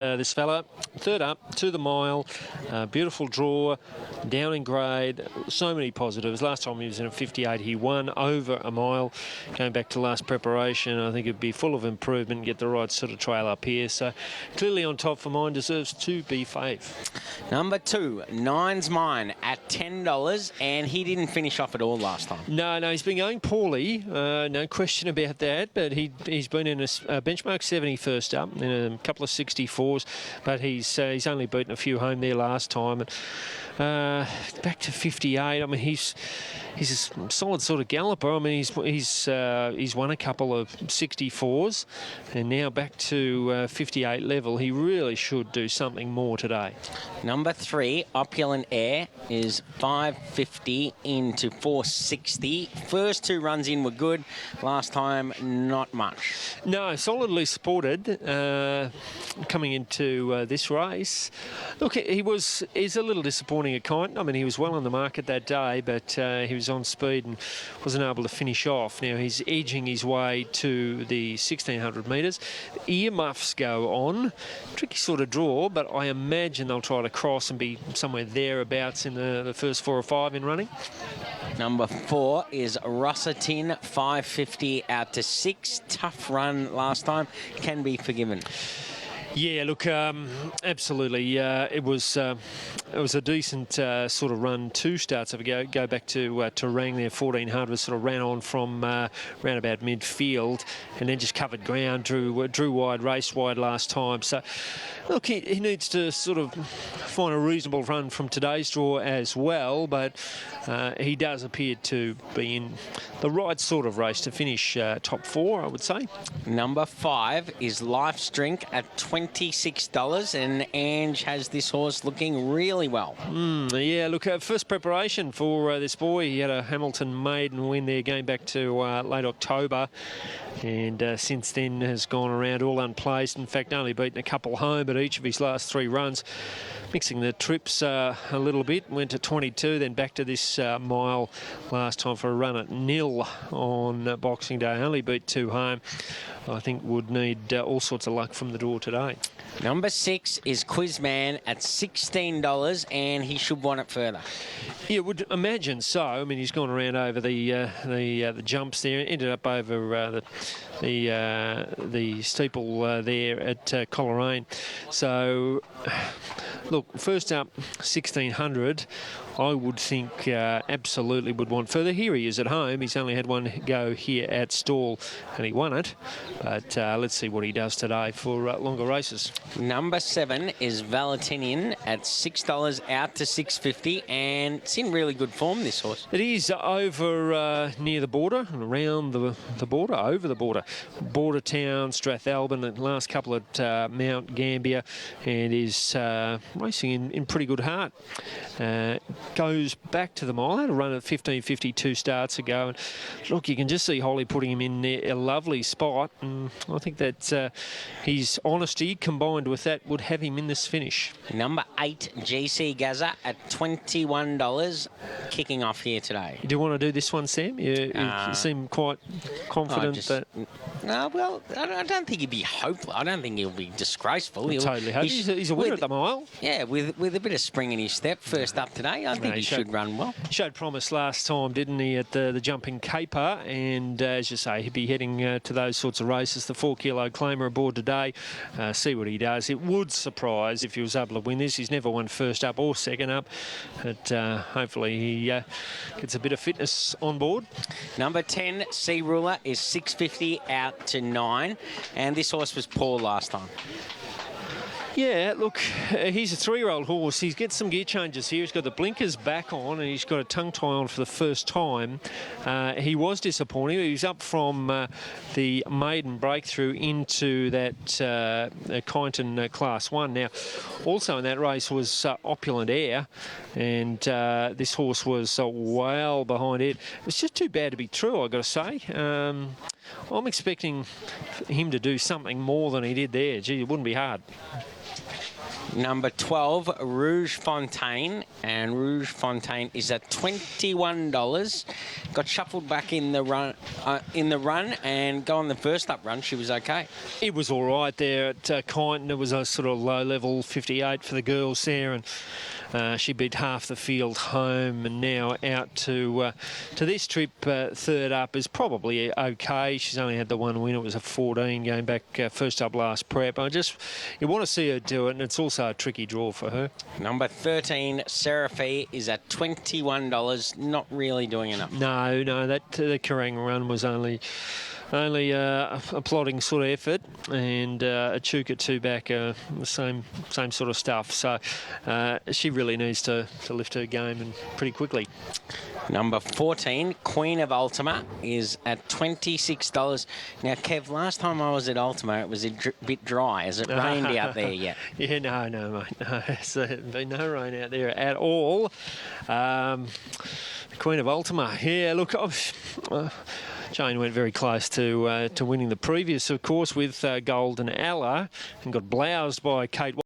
This fella, third up to the mile, beautiful draw, down in grade, so many positives. Last time he was in a 58, he won over a mile. Going back to last preparation, I think it'd be full of improvement and get the right sort of trail up here. So clearly on top for mine, deserves to be fave. Number 2, Nine's Mine at $10, and he didn't finish off at all last time. No, he's been going poorly, no question about that, but he's been in a benchmark 70 first up, in a couple of 64s, but he's only beaten a few home there last time. Back to 58. I mean, he's a solid sort of galloper. I mean, he's won a couple of 64s, and now back to 58 level. He really should do something more today. Number 3, Opulent Air, is $5.50 into $4.60. First 2 runs in were good. Last time, not much. No, solidly supported coming into this race. Look, he's a little disappointing at Kyneton. I mean, he was well on the market that day, but he was on speed and wasn't able to finish off. Now he's edging his way to the 1600 metres. Earmuffs go on. Tricky sort of draw, but I imagine they'll try to cross and be somewhere thereabouts in the first 4 or 5 in running. Number 4 is Rossington, $5.50 out to 6. Tough run last time, can be forgiven. Yeah, look, absolutely. It was a decent sort of run. 2 starts of a go back to Terang there, 1400, sort of ran on from round about midfield, and then just covered ground, drew wide, raced wide last time. So, look, he needs to sort of find a reasonable run from today's draw as well, but he does appear to be in the right sort of race to finish top 4, I would say. Number 5 is Life's Drink at $26, and Ange has this horse looking really well. Yeah, look, first preparation for this boy. He had a Hamilton maiden win there going back to late October, and since then has gone around all unplaced. In fact, only beaten a couple home at each of his last 3 runs. Mixing the trips a little bit, went to 22, then back to this mile last time for a run at nil on Boxing Day. Only beat 2 home. I think would need all sorts of luck from the door today. Number 6 is Quizman at $16, and he should want it further. Yeah, would imagine so. I mean, he's gone around over the jumps there, ended up over the steeple there at Coleraine. So, look, first up, 1600. I would think absolutely would want further. Here he is at home. He's only had one go here at Stawell, and he won it. But let's see what he does today for longer races. Number 7 is Valentinian at $6 out to $6.50, and it's in really good form, this horse. It is over near the border and around the border, over the border. Border town, Strathalbyn, the last couple at Mount Gambier, and is racing in pretty good heart. Goes back to the mile. Had a run at 15.52 starts ago. And look, you can just see Holly putting him in a lovely spot. And I think that his honesty combined with that would have him in this finish. Number 8, GC Gaza at $21, kicking off here today. Do you want to do this one, Sam? You seem quite confident that... No, well, I don't think he'd be hopeful. I don't think he'll be disgraceful. Totally hope. He's a winner at the mile. Yeah, with a bit of spring in his step first up today. I think he should run well. Showed promise last time, didn't he, at the jumping caper? And as you say, he'd be heading to those sorts of races. The 4 kilo claimer aboard today. See what he does. It would surprise if he was able to win this. He's never won first up or second up. But hopefully he gets a bit of fitness on board. Number 10, Sea Ruler, is $6.50 out to 9. And this horse was poor last time. Yeah, look, he's a 3-year-old horse. He gets some gear changes here. He's got the blinkers back on and he's got a tongue tie on for the first time. He was disappointing. He was up from the maiden breakthrough into that Kyneton Class 1. Now, also in that race was Opulent Air, and this horse was well behind it. It was just too bad to be true, I've got to say. I'm expecting him to do something more than he did there. Gee, it wouldn't be hard. Number 12, Rouge Fontaine, and Rouge Fontaine is at $21. Got shuffled back in the run, and go on the first up run. She was okay. It was all right there at Kyneton. It was a sort of low-level 58 for the girls there, and she beat half the field home, and now out to this trip. Third up is probably okay. She's only had the one win. It was a 14 going back first up last prep. You want to see her do it, and it's also a tricky draw for her. Number 13, Seraphie, is at $21. Not really doing enough. No, the Kerrang run was only a plodding sort of effort, and a Chuka two back, the same sort of stuff. So she really needs to lift her game and pretty quickly. Number 14, Queen of Ultima, is at $26. Now, Kev, last time I was at Ultima, it was a bit dry. Has it rained out there yet? Yeah, no, mate. No, there's been no rain out there at all. Queen of Ultima. Yeah, look, Jane went very close to winning the previous, of course, with Golden Aloe, and got bloused by Kate